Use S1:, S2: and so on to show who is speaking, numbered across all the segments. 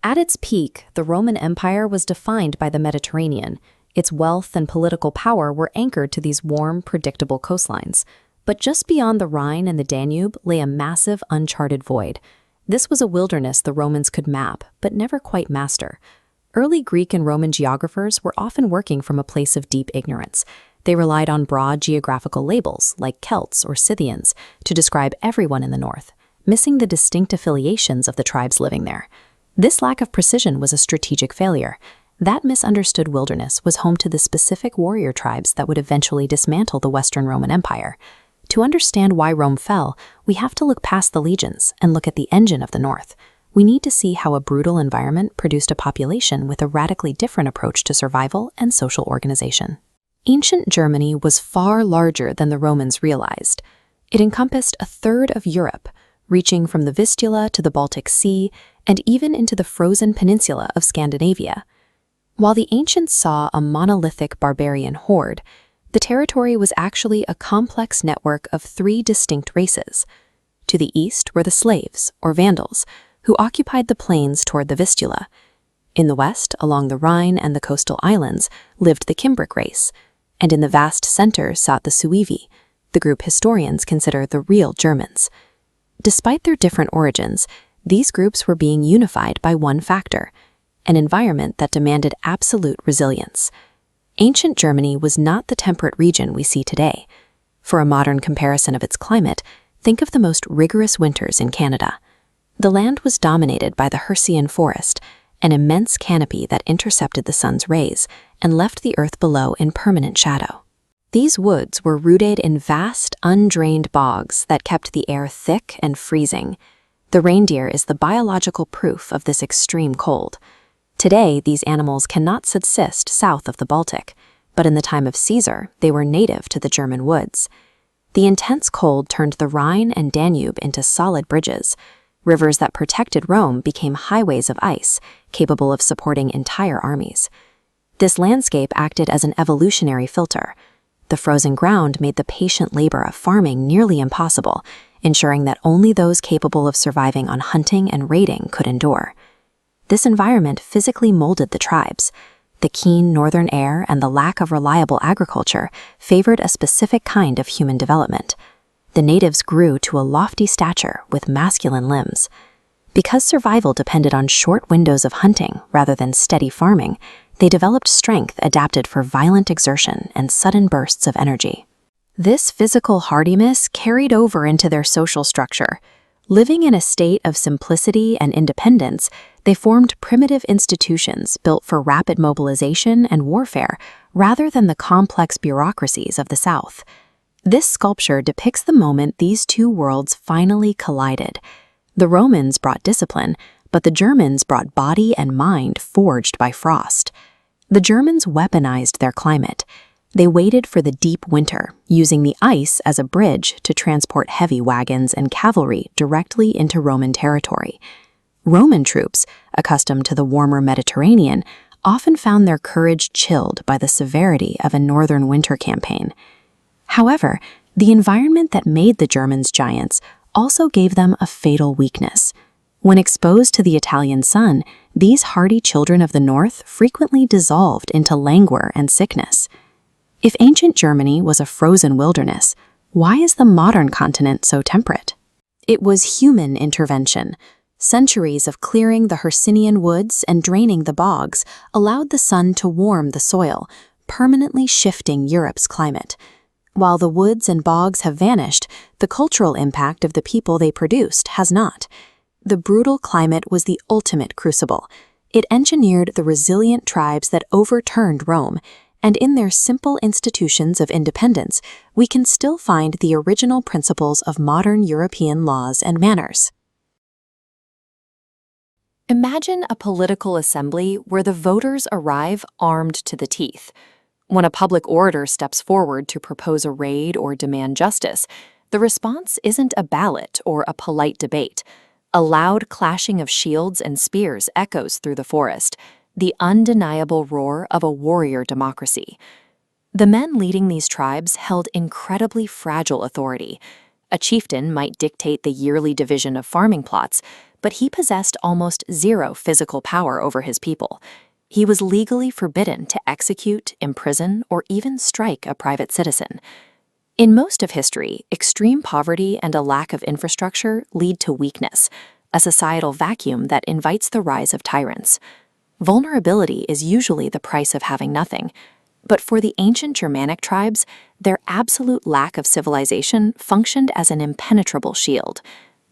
S1: At its peak, the Roman Empire was defined by the Mediterranean. Its wealth and political power were anchored to these warm, predictable coastlines. But just beyond the Rhine and the Danube lay a massive, uncharted void. This was a wilderness the Romans could map, but never quite master. Early Greek and Roman geographers were often working from a place of deep ignorance. They relied on broad geographical labels, like Celts or Scythians, to describe everyone in the north, missing the distinct affiliations of the tribes living there. This lack of precision was a strategic failure. That misunderstood wilderness was home to the specific warrior tribes that would eventually dismantle the Western Roman Empire. To understand why Rome fell, we have to look past the legions and look at the engine of the north. We need to see how a brutal environment produced a population with a radically different approach to survival and social organization. Ancient Germany was far larger than the Romans realized. It encompassed a third of Europe, reaching from the Vistula to the Baltic Sea and even into the frozen peninsula of Scandinavia. While the ancients saw a monolithic barbarian horde, the territory was actually a complex network of three distinct races. To the east were the slaves, or Vandals, who occupied the plains toward the Vistula. In the west, along the Rhine and the coastal islands, lived the Cimbric race, and in the vast center sat the Suevi, the group historians consider the real Germans. Despite their different origins, these groups were being unified by one factor: an environment that demanded absolute resilience. Ancient Germany was not the temperate region we see today. For a modern comparison of its climate, think of the most rigorous winters in Canada. The land was dominated by the Hercynian forest, an immense canopy that intercepted the sun's rays and left the earth below in permanent shadow. These woods were rooted in vast, undrained bogs that kept the air thick and freezing. The reindeer is the biological proof of this extreme cold. Today, these animals cannot subsist south of the Baltic, but in the time of Caesar, they were native to the German woods. The intense cold turned the Rhine and Danube into solid bridges. Rivers that protected Rome became highways of ice, capable of supporting entire armies. This landscape acted as an evolutionary filter. The frozen ground made the patient labor of farming nearly impossible, ensuring that only those capable of surviving on hunting and raiding could endure. This environment physically molded the tribes. The keen northern air and the lack of reliable agriculture favored a specific kind of human development. The natives grew to a lofty stature with masculine limbs. Because survival depended on short windows of hunting rather than steady farming, they developed strength adapted for violent exertion and sudden bursts of energy. This physical hardiness carried over into their social structure. Living in a state of simplicity and independence, they formed primitive institutions built for rapid mobilization and warfare rather than the complex bureaucracies of the South. This sculpture depicts the moment these two worlds finally collided. The Romans brought discipline, but the Germans brought body and mind forged by frost. The Germans weaponized their climate. They waited for the deep winter, using the ice as a bridge to transport heavy wagons and cavalry directly into Roman territory. Roman troops, accustomed to the warmer Mediterranean, often found their courage chilled by the severity of a northern winter campaign. However, the environment that made the Germans giants also gave them a fatal weakness. When exposed to the Italian sun, these hardy children of the north frequently dissolved into languor and sickness. If ancient Germany was a frozen wilderness, why is the modern continent so temperate? It was human intervention. Centuries of clearing the Hercynian woods and draining the bogs allowed the sun to warm the soil, permanently shifting Europe's climate. While the woods and bogs have vanished, the cultural impact of the people they produced has not. The brutal climate was the ultimate crucible. It engineered the resilient tribes that overturned Rome, and in their simple institutions of independence, we can still find the original principles of modern European laws and manners. Imagine a political assembly where the voters arrive armed to the teeth. When a public orator steps forward to propose a raid or demand justice, the response isn't a ballot or a polite debate. A loud clashing of shields and spears echoes through the forest, the undeniable roar of a warrior democracy. The men leading these tribes held incredibly fragile authority. A chieftain might dictate the yearly division of farming plots, but he possessed almost zero physical power over his people. He was legally forbidden to execute, imprison, or even strike a private citizen. In most of history, extreme poverty and a lack of infrastructure lead to weakness, a societal vacuum that invites the rise of tyrants. Vulnerability is usually the price of having nothing. But for the ancient Germanic tribes, their absolute lack of civilization functioned as an impenetrable shield.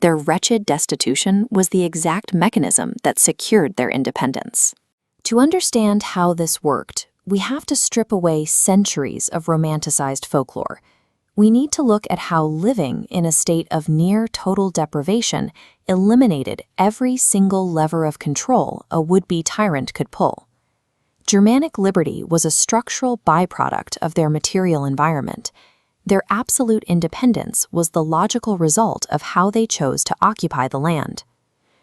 S1: Their wretched destitution was the exact mechanism that secured their independence. To understand how this worked, we have to strip away centuries of romanticized folklore. We need to look at how living in a state of near total deprivation eliminated every single lever of control a would-be tyrant could pull. Germanic liberty was a structural byproduct of their material environment. Their absolute independence was the logical result of how they chose to occupy the land.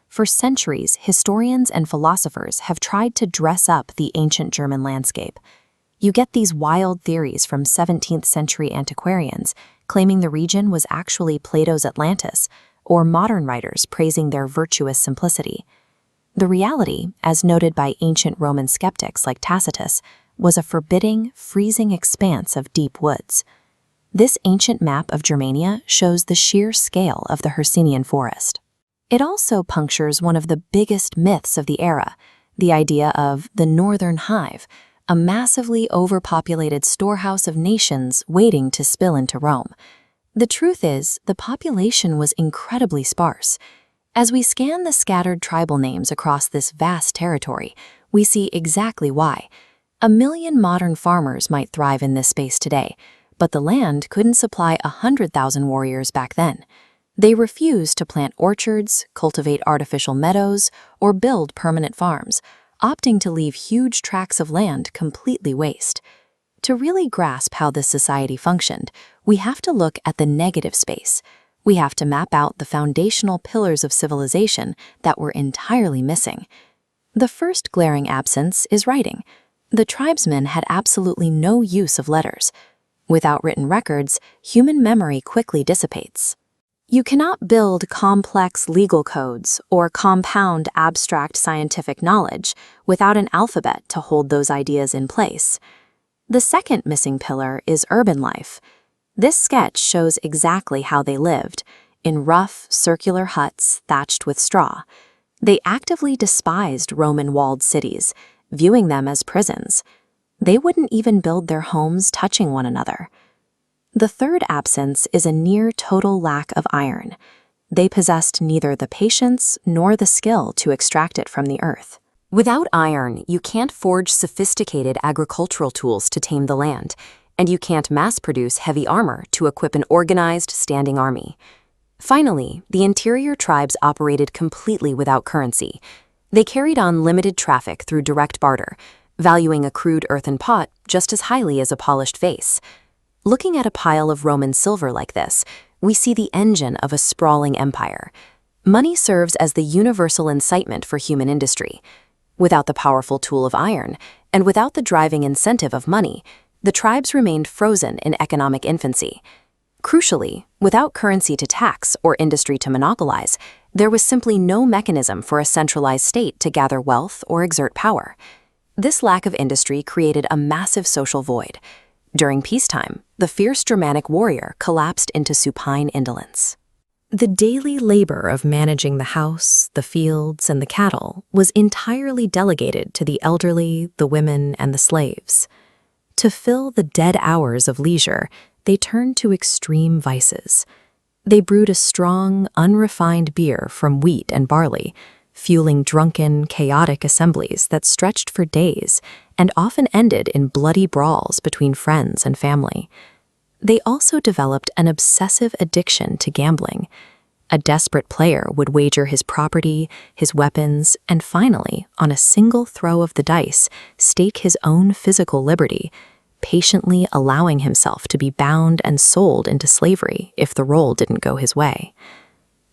S1: For centuries, historians and philosophers have tried to dress up the ancient German landscape. You get these wild theories from 17th century antiquarians claiming the region was actually Plato's Atlantis, or modern writers praising their virtuous simplicity. The reality, as noted by ancient Roman skeptics like Tacitus, was a forbidding, freezing expanse of deep woods. This ancient map of Germania shows the sheer scale of the Hercynian forest. It also punctures one of the biggest myths of the era, the idea of the Northern Hive, a massively overpopulated storehouse of nations waiting to spill into Rome. The truth is, the population was incredibly sparse. As we scan the scattered tribal names across this vast territory, we see exactly why. 1 million modern farmers might thrive in this space today, but the land couldn't supply 100,000 warriors back then. They refused to plant orchards, cultivate artificial meadows, or build permanent farms, opting to leave huge tracts of land completely waste. To really grasp how this society functioned, we have to look at the negative space. We have to map out the foundational pillars of civilization that were entirely missing. The first glaring absence is writing. The tribesmen had absolutely no use of letters. Without written records, human memory quickly dissipates. You cannot build complex legal codes or compound abstract scientific knowledge without an alphabet to hold those ideas in place. The second missing pillar is urban life. This sketch shows exactly how they lived, in rough, circular huts thatched with straw. They actively despised Roman walled cities, viewing them as prisons. They wouldn't even build their homes touching one another. The third absence is a near-total lack of iron. They possessed neither the patience nor the skill to extract it from the earth. Without iron, you can't forge sophisticated agricultural tools to tame the land, and you can't mass-produce heavy armor to equip an organized, standing army. Finally, the interior tribes operated completely without currency. They carried on limited traffic through direct barter, valuing a crude earthen pot just as highly as a polished vase. Looking at a pile of Roman silver like this, we see the engine of a sprawling empire. Money serves as the universal incitement for human industry. Without the powerful tool of iron, and without the driving incentive of money, the tribes remained frozen in economic infancy. Crucially, without currency to tax or industry to monopolize, there was simply no mechanism for a centralized state to gather wealth or exert power. This lack of industry created a massive social void. During peacetime, the fierce Germanic warrior collapsed into supine indolence. The daily labor of managing the house, the fields, and the cattle was entirely delegated to the elderly, the women, and the slaves. To fill the dead hours of leisure, they turned to extreme vices. They brewed a strong, unrefined beer from wheat and barley, fueling drunken, chaotic assemblies that stretched for days and often ended in bloody brawls between friends and family. They also developed an obsessive addiction to gambling. A desperate player would wager his property, his weapons, and finally, on a single throw of the dice, stake his own physical liberty, patiently allowing himself to be bound and sold into slavery if the roll didn't go his way.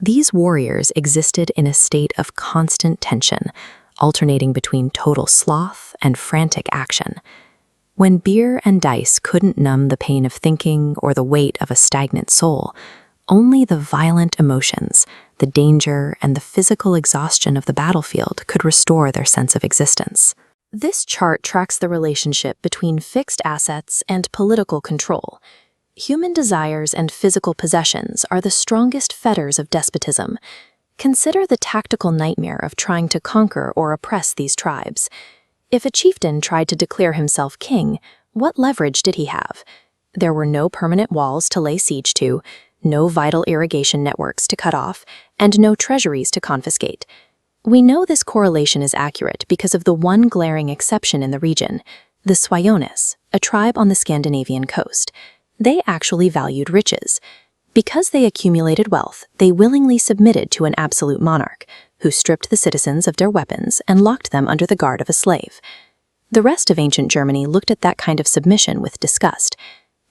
S1: These warriors existed in a state of constant tension, alternating between total sloth and frantic action. When beer and dice couldn't numb the pain of thinking or the weight of a stagnant soul, Only the violent emotions, the danger, and the physical exhaustion of the battlefield could restore their sense of existence. This chart tracks the relationship between fixed assets and political control. Human desires and physical possessions are the strongest fetters of despotism. Consider the tactical nightmare of trying to conquer or oppress these tribes. If a chieftain tried to declare himself king, what leverage did he have? There were no permanent walls to lay siege to, no vital irrigation networks to cut off, and no treasuries to confiscate. We know this correlation is accurate because of the one glaring exception in the region, the Swayones, a tribe on the Scandinavian coast. They actually valued riches. Because they accumulated wealth, they willingly submitted to an absolute monarch, who stripped the citizens of their weapons and locked them under the guard of a slave. The rest of ancient Germany looked at that kind of submission with disgust.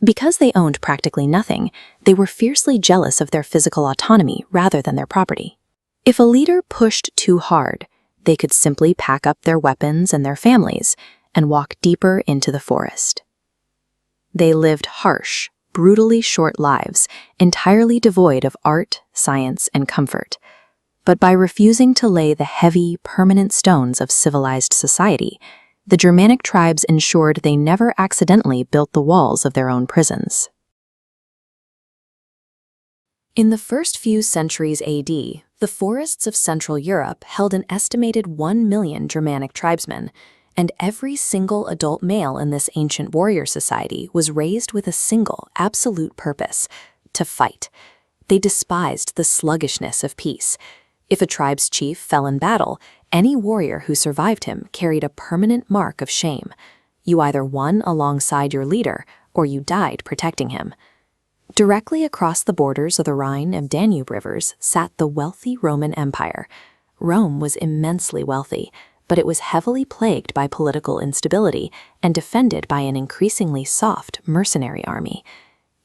S1: Because they owned practically nothing, they were fiercely jealous of their physical autonomy rather than their property. If a leader pushed too hard, they could simply pack up their weapons and their families and walk deeper into the forest. They lived harsh, brutally short lives, entirely devoid of art, science, and comfort. But by refusing to lay the heavy, permanent stones of civilized society, the Germanic tribes ensured they never accidentally built the walls of their own prisons. In the first few centuries AD, the forests of Central Europe held an estimated 1 million Germanic tribesmen, and every single adult male in this ancient warrior society was raised with a single, absolute purpose: to fight. They despised the sluggishness of peace. If a tribe's chief fell in battle, any warrior who survived him carried a permanent mark of shame. You either won alongside your leader, or you died protecting him. Directly across the borders of the Rhine and Danube rivers sat the wealthy Roman Empire. Rome was immensely wealthy, but it was heavily plagued by political instability and defended by an increasingly soft mercenary army.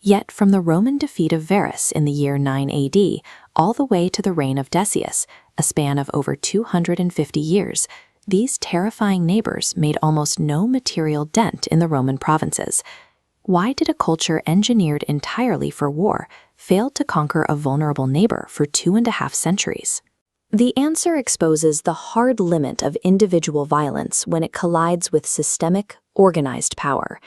S1: Yet from the Roman defeat of Varus in the year 9 AD all the way to the reign of Decius, a span of over 250 years, these terrifying neighbors made almost no material dent in the Roman provinces. Why did a culture engineered entirely for war fail to conquer a vulnerable neighbor for 2.5 centuries? The answer exposes the hard limit of individual violence when it collides with systemic, organized power.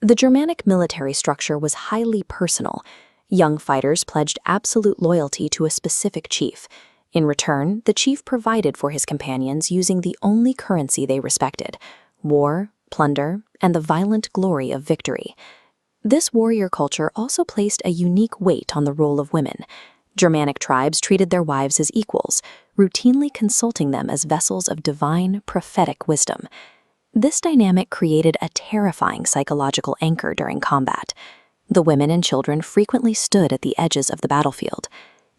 S1: The Germanic military structure was highly personal. Young fighters pledged absolute loyalty to a specific chief. In return, the chief provided for his companions using the only currency they respected: war, plunder, and the violent glory of victory. This warrior culture also placed a unique weight on the role of women. Germanic tribes treated their wives as equals, routinely consulting them as vessels of divine, prophetic wisdom. This dynamic created a terrifying psychological anchor during combat. The women and children frequently stood at the edges of the battlefield.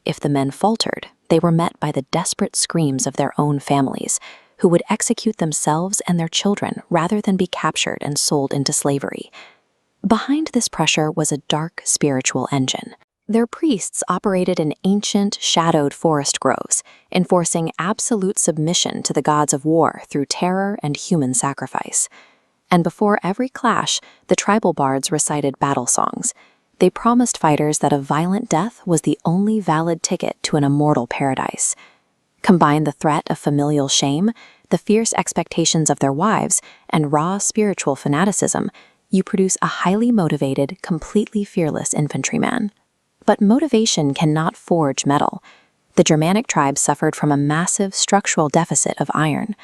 S1: If the men faltered, they were met by the desperate screams of their own families, who would execute themselves and their children rather than be captured and sold into slavery. Behind this pressure was a dark spiritual engine. Their priests operated in ancient, shadowed forest groves, enforcing absolute submission to the gods of war through terror and human sacrifice. And before every clash, the tribal bards recited battle songs. They promised fighters that a violent death was the only valid ticket to an immortal paradise. Combine the threat of familial shame, the fierce expectations of their wives, and raw spiritual fanaticism, you produce a highly motivated, completely fearless infantryman. But motivation cannot forge metal. The Germanic tribes suffered from a massive structural deficit of iron.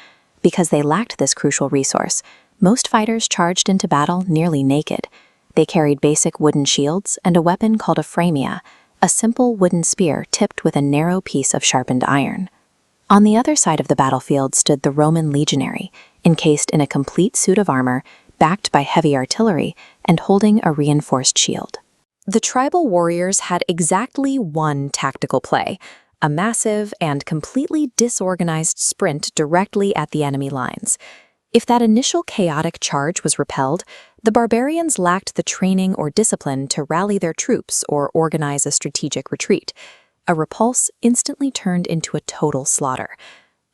S1: Because they lacked this crucial resource, most fighters charged into battle nearly naked. They carried basic wooden shields and a weapon called a framea, a simple wooden spear tipped with a narrow piece of sharpened iron. On the other side of the battlefield stood the Roman legionary, encased in a complete suit of armor, backed by heavy artillery, and holding a reinforced shield. The tribal warriors had exactly one tactical play: a massive and completely disorganized sprint directly at the enemy lines. If that initial chaotic charge was repelled, the barbarians lacked the training or discipline to rally their troops or organize a strategic retreat. A repulse instantly turned into a total slaughter.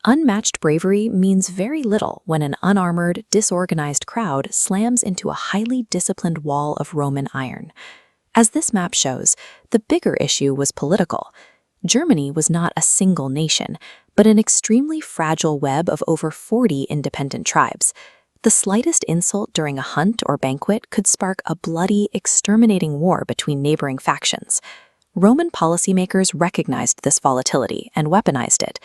S1: Unmatched bravery means very little when an unarmored, disorganized crowd slams into a highly disciplined wall of Roman iron. As this map shows, the bigger issue was political. Germany was not a single nation, but an extremely fragile web of over 40 independent tribes. The slightest insult during a hunt or banquet could spark a bloody, exterminating war between neighboring factions. Roman policymakers recognized this volatility and weaponized it.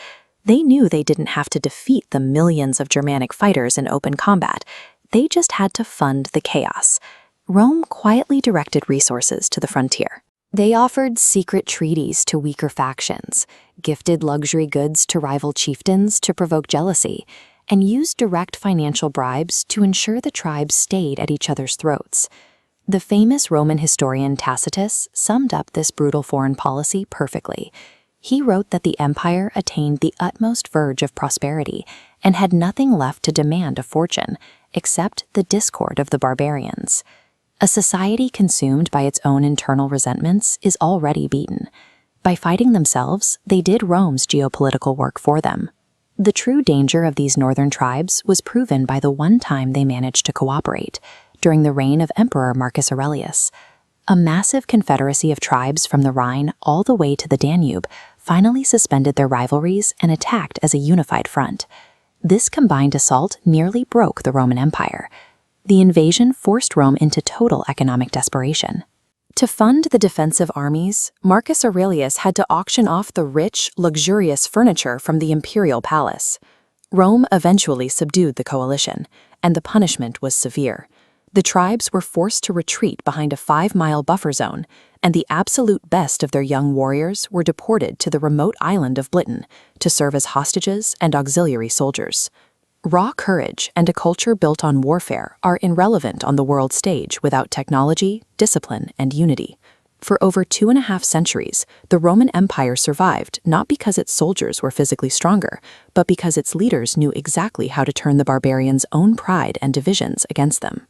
S1: They knew they didn't have to defeat the millions of Germanic fighters in open combat. They just had to fund the chaos. Rome quietly directed resources to the frontier. They offered secret treaties to weaker factions, gifted luxury goods to rival chieftains to provoke jealousy, and used direct financial bribes to ensure the tribes stayed at each other's throats. The famous Roman historian Tacitus summed up this brutal foreign policy perfectly. He wrote that the empire attained the utmost verge of prosperity and had nothing left to demand of fortune, except the discord of the barbarians. A society consumed by its own internal resentments is already beaten. By fighting themselves, they did Rome's geopolitical work for them. The true danger of these northern tribes was proven by the one time they managed to cooperate, during the reign of Emperor Marcus Aurelius. A massive confederacy of tribes from the Rhine all the way to the Danube finally suspended their rivalries and attacked as a unified front. This combined assault nearly broke the Roman Empire. The invasion forced Rome into total economic desperation. To fund the defensive armies, Marcus Aurelius had to auction off the rich, luxurious furniture from the imperial palace. Rome eventually subdued the coalition, and the punishment was severe. The tribes were forced to retreat behind a 5-mile buffer zone, and the absolute best of their young warriors were deported to the remote island of Britain to serve as hostages and auxiliary soldiers. Raw courage and a culture built on warfare are irrelevant on the world stage without technology, discipline, and unity. For over 2.5 centuries, the Roman Empire survived not because its soldiers were physically stronger, but because its leaders knew exactly how to turn the barbarians' own pride and divisions against them.